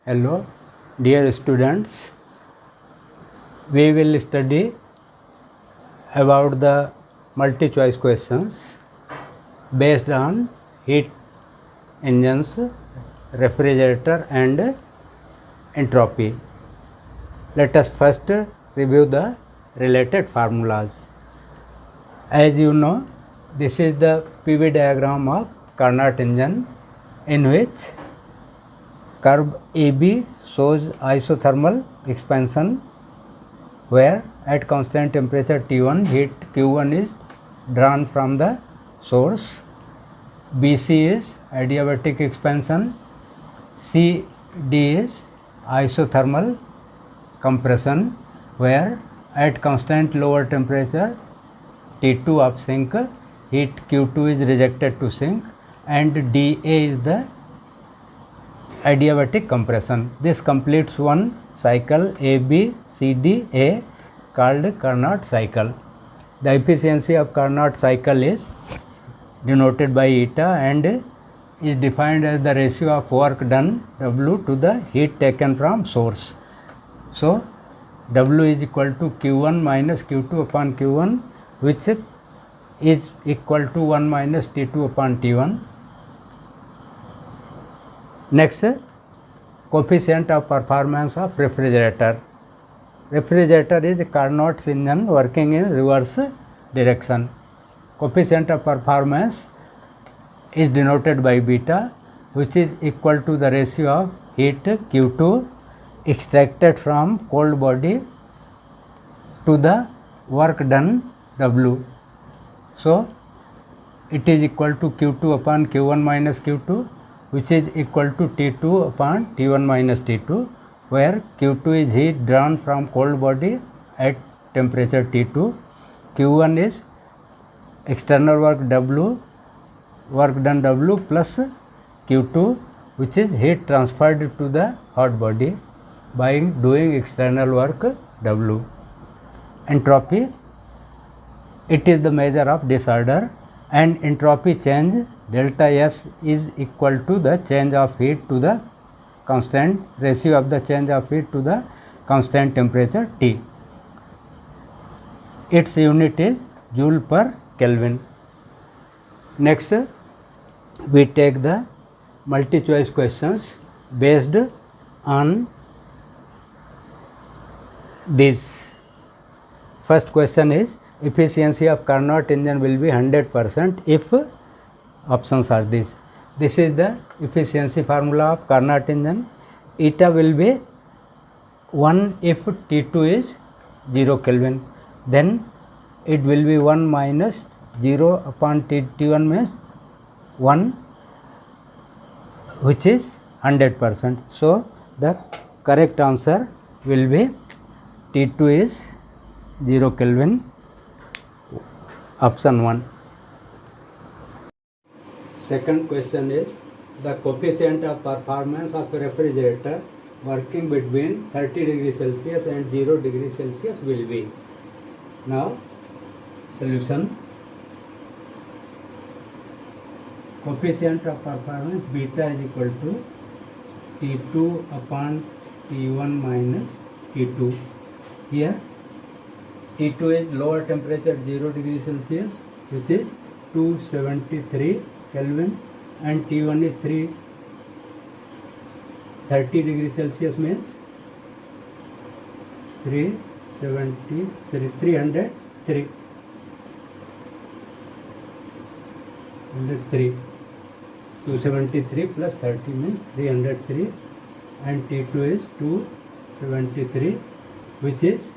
Hello, dear students. We will study about the multi-choice questions based on heat engines, refrigerator and entropy. Let us first review the related formulas. As you know, this is the PV diagram of Carnot engine, in which curve AB shows isothermal expansion, where at constant temperature T1 heat Q1 is drawn from the source. BC is adiabatic expansion, CD is isothermal compression, where at constant lower temperature T2 of sink heat Q2 is rejected to sink, and DA is the adiabatic compression. This completes one cycle ABCDA called Carnot cycle. The efficiency of Carnot cycle is denoted by eta and is defined as the ratio of work done W to the heat taken from source. So, W is equal to Q1 minus Q2 upon Q1, which is equal to 1 minus T2 upon T1. Next, coefficient of performance of refrigerator. Refrigerator is a Carnot engine working in reverse direction. Coefficient of performance is denoted by beta, which is equal to the ratio of heat Q2 extracted from cold body to the work done W. So, it is equal to Q2 upon Q1 minus Q2, which is equal to T2 upon T1 minus T2, where Q2 is heat drawn from cold body at temperature T2, Q1 is external work W, work done W plus Q2, which is heat transferred to the hot body by doing external work W. Entropy, it is the measure of disorder, and entropy change delta S is equal to the change of heat to the constant ratio of the change of heat to the constant temperature T. Its unit is Joule per Kelvin. Next, we take the multi-choice questions based on this. First question is, efficiency of Carnot engine will be 100% if options are these. This is the efficiency formula of Carnot engine. Eta will be 1 if T2 is 0 Kelvin. Then it will be 1 minus 0 upon T1 means 1, which is 100%. So, the correct answer will be T2 is 0 Kelvin, option 1. Second question is, the coefficient of performance of a refrigerator working between 30 degrees Celsius and 0 degrees Celsius will be. Now, solution. Coefficient of performance beta is equal to T2 upon T1 minus T2. Here T2 is lower temperature 0 degrees Celsius, which is 273 Kelvin, and T1 is 30 degrees Celsius means 303. 273 plus 30 means 303, and T2 is 273, which is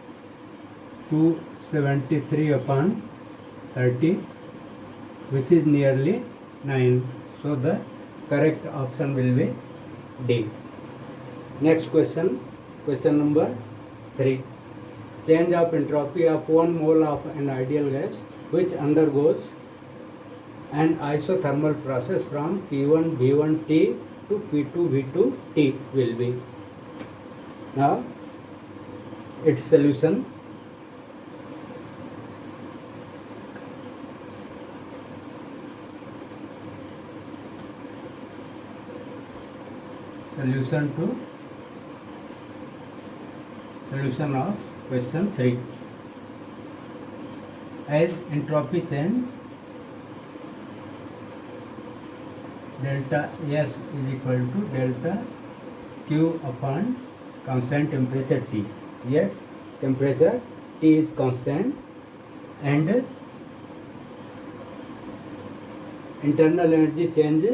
273 upon 30, which is nearly 9. So, the correct option will be D. Next question, question number 3. Change of entropy of 1 mole of an ideal gas which undergoes an isothermal process from P1 V1T to P2 V2T will be. Now, its solution. Solution to Solution of question 3. As entropy change, delta S is equal to delta Q upon constant temperature T. Yet temperature T is constant and internal energy change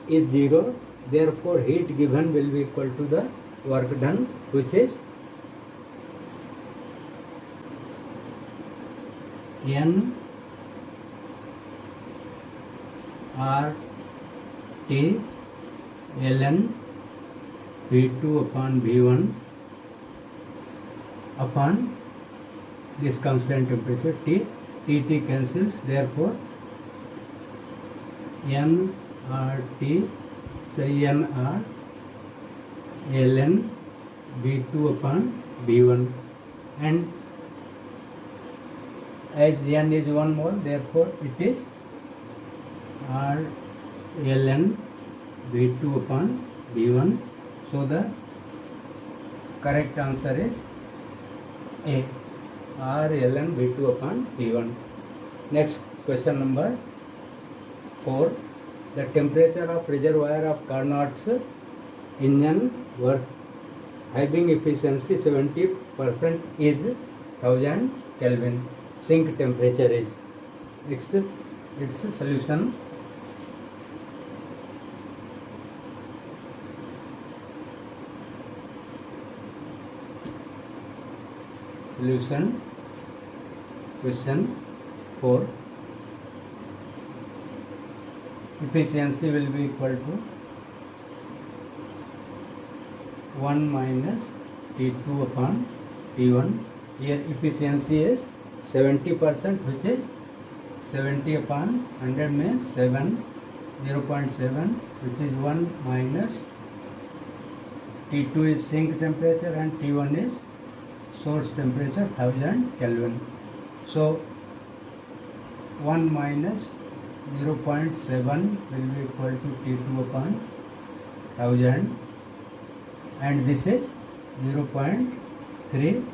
is zero. Therefore, heat given will be equal to the work done, which is N R T ln V2 upon V1 upon this constant temperature T. T cancels, therefore nRT, so nR ln V2 upon V1, and as n is 1 mole, therefore it is R ln V2 upon V1. So the correct answer is A, R ln V2 upon V1. Next, question number 4. The temperature of reservoir of Carnot's engine work having efficiency 70% is 1000 Kelvin. Sink temperature is. Next, its solution. Solution question 4. Efficiency will be equal to 1 minus T2 upon T1. Here efficiency is 70%, which is 70 upon 100 means 7, 0.7, which is 1 minus T2 is sink temperature and T1 is source temperature 1000 Kelvin. So 1 minus 0.7 will be equal to T2 upon 1000, and this is 0.3.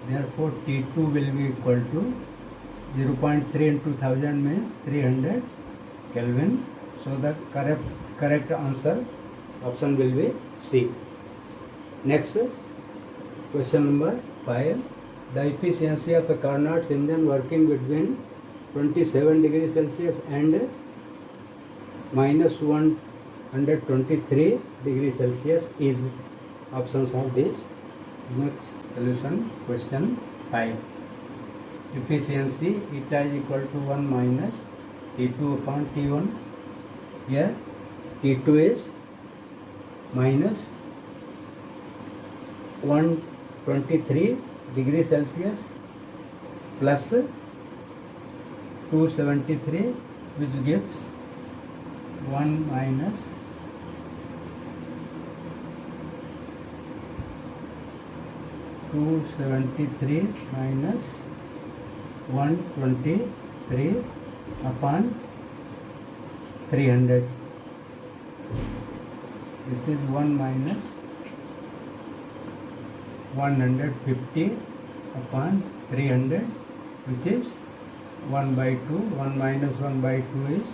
Therefore, T2 will be equal to 0.3 into 1000 means 300 Kelvin. So the correct answer option will be C. Next, question number 5. The efficiency of a Carnot's engine working between 27 degrees Celsius and minus 123 degrees Celsius is. Options are these. Next solution, question 5. Efficiency eta is equal to 1 minus T2 upon T1. Here T2 is minus 123 degrees Celsius plus 273, which gives 1 minus 273 minus 123 upon 300. This is 1 minus 150 upon 300, which is 1 by 2. 1 minus 1 by 2 is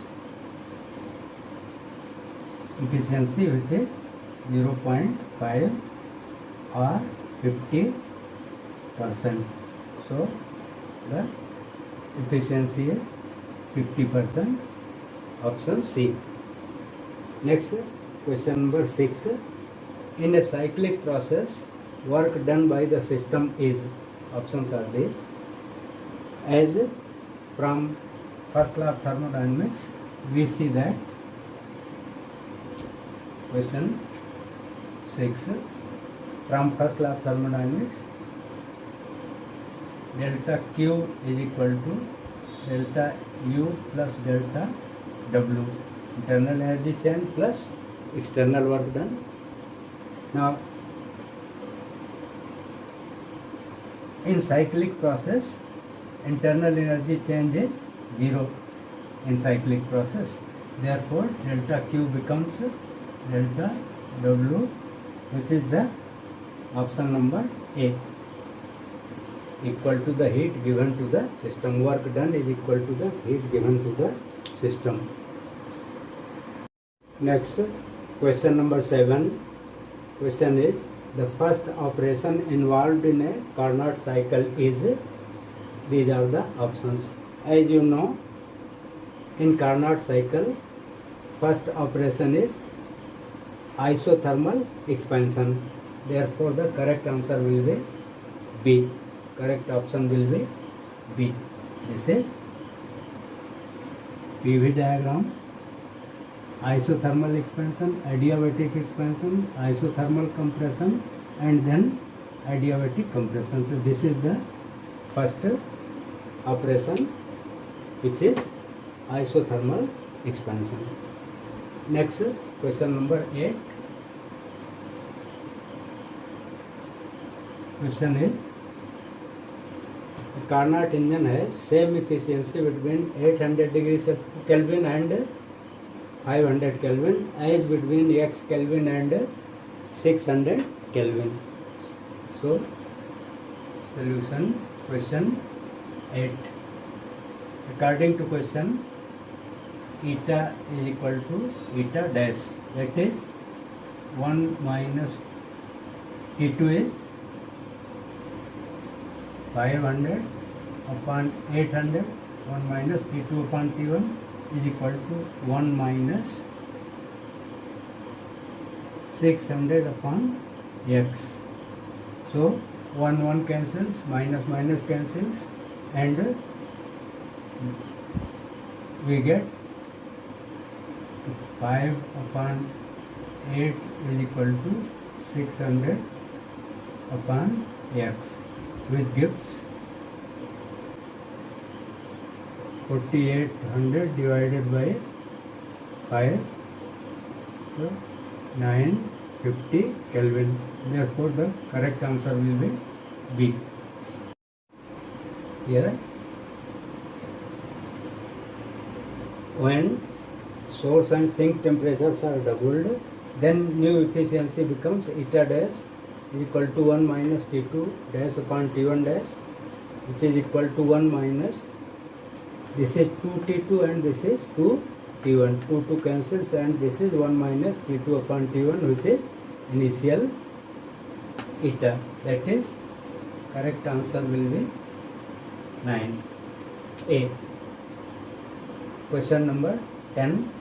efficiency, which is 0.5 or 50%. So the efficiency is 50%. Option C. Next, question number 6. In a cyclic process, work done by the system is. Options are these. As from first law of thermodynamics, we see that question 6. From first law of thermodynamics, delta Q is equal to delta U plus delta W, internal energy change plus external work done. Now, in cyclic process, internal energy change is 0 in cyclic process. Therefore, delta Q becomes delta W, which is the option number A. equal to the heat given to the system. Work done is equal to the heat given to the system. Next, question number 7. Question is, the first operation involved in a Carnot cycle is, these are the options. As you know, in Carnot cycle, first operation is isothermal expansion. Therefore, the correct answer will be B. Correct option will be B. This is PV diagram. Isothermal expansion, adiabatic expansion, isothermal compression, and then adiabatic compression. So this is the first operation, which is isothermal expansion. Next, question number 8. Question is, the Carnot engine has same efficiency between 800 degrees Kelvin and 500 Kelvin as between X Kelvin and 600 Kelvin. So, solution question 8. According to question, eta is equal to eta dash, that is 1 minus T2 is 500 upon 800, 1 minus T2 upon T1 is equal to 1 minus 600 upon X. So 1 cancels, minus cancels, and we get 5 upon 8 is equal to 600 upon X, which gives 4800 divided by 5, so 950 Kelvin. Therefore, the correct answer will be B. Here, when source and sink temperatures are doubled, then new efficiency becomes eta dash is equal to 1 minus T2 dash upon T1 dash, which is equal to 1 minus, this is 2T2 and this is 2T1. 2 cancels, and this is 1 minus T2 upon T1, which is initial eta. That is, correct answer will be 9A. Question number 10.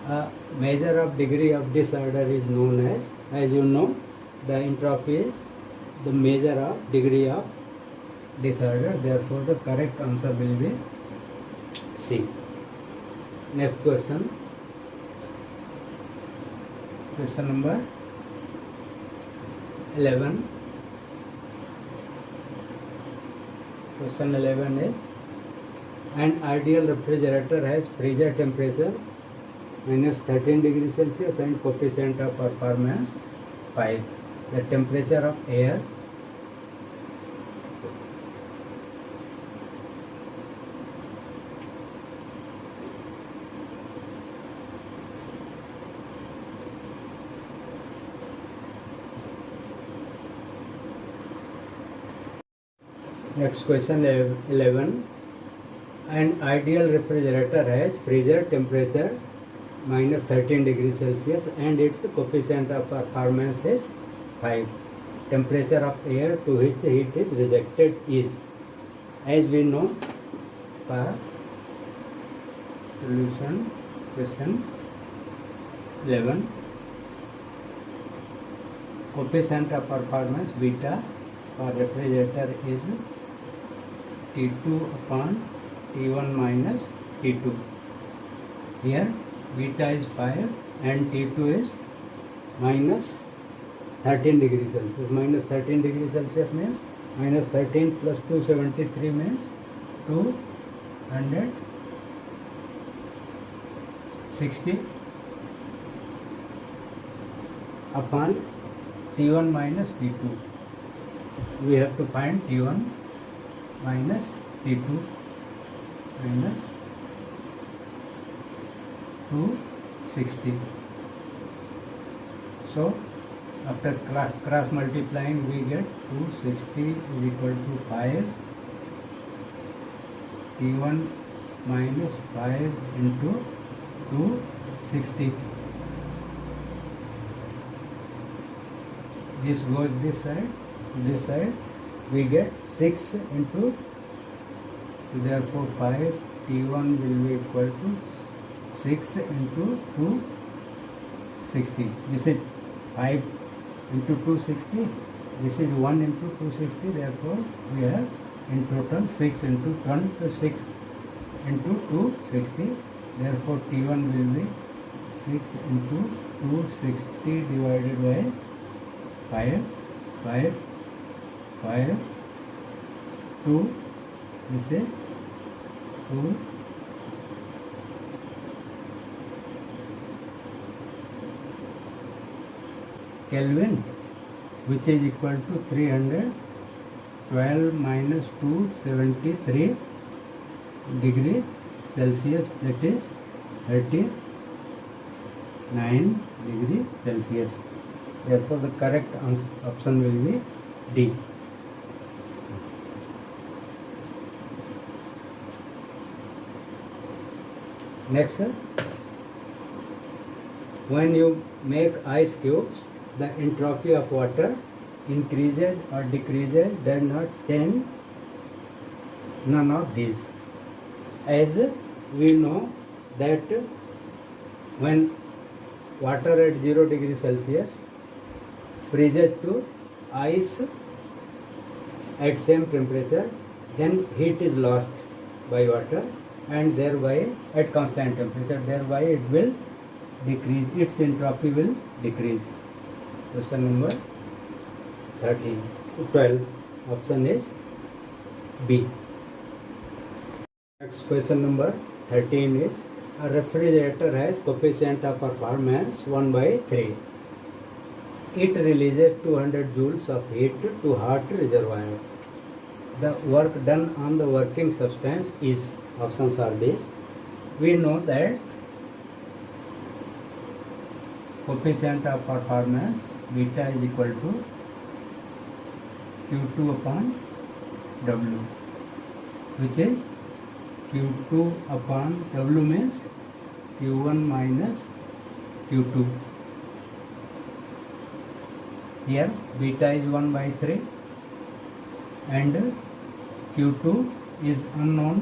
A measure of degree of disorder is known as you know, the entropy is the measure of degree of disorder. Therefore, the correct answer will be C. Next question. Question number 11. Question 11 is, an ideal refrigerator has freezer temperature minus 13 degrees Celsius and coefficient of performance 5. The temperature of air Next question 11. An ideal refrigerator has freezer temperature minus 13 degrees Celsius and its coefficient of performance is 5. Temperature of air to which heat is rejected is, as we know, for solution question 11, coefficient of performance beta for refrigerator is T2 upon T1 minus T2. Here beta is 5 and T2 is minus 13 degrees Celsius. Minus 13 degrees Celsius means minus 13 plus 273 means 260 upon T1 minus T2. We have to find T1 minus T2 minus 260. So after cross multiplying we get 260 is equal to 5 T1 minus 5 into 260. This goes this side, we get 6 into, so therefore 5 T1 will be equal to 6 into 260. This is 5 into 260. This is 1 into 260. Therefore, we have in total 6 into 6 into 260. Therefore, T1 will be 6 into 260 divided by 5, 2. This is 2. Kelvin, which is equal to 312 minus 273 degree Celsius, that is 39 degree Celsius. Therefore, the correct option will be D. Next, when you make ice cubes, the entropy of water increases or decreases, does not change none of these. As we know that when water at 0 degree Celsius freezes to ice at same temperature, then heat is lost by water, and thereby at constant temperature, thereby it will decrease, its entropy will decrease. Question number 12. Option is B. Next question number 13 is, a refrigerator has coefficient of performance 1/3. It releases 200 joules of heat to hot reservoir. The work done on the working substance is, options are these. We know that coefficient of performance beta is equal to Q2 upon W, which is Q2 upon W means Q1 minus Q2. Here beta is 1/3 and Q2 is unknown.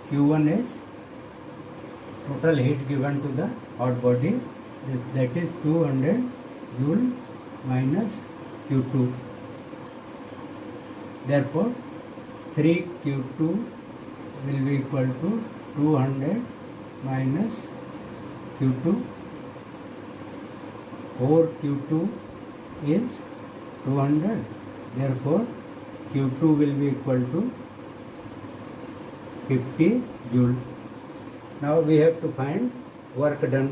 Q1 is total heat given to the hot body, that is 200 joule minus Q2. Therefore, 3Q2 will be equal to 200 minus Q2. 4Q2 is 200. Therefore, Q2 will be equal to 50 joule. Now we have to find work done.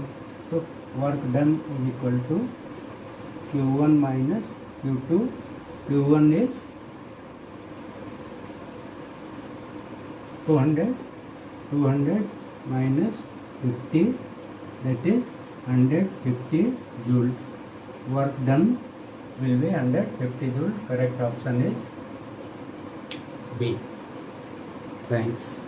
So work done is equal to Q1 minus Q2. Q1 is 200 minus 50, that is 150 joule. Work done will be 150 joule. Correct option is B. Thanks.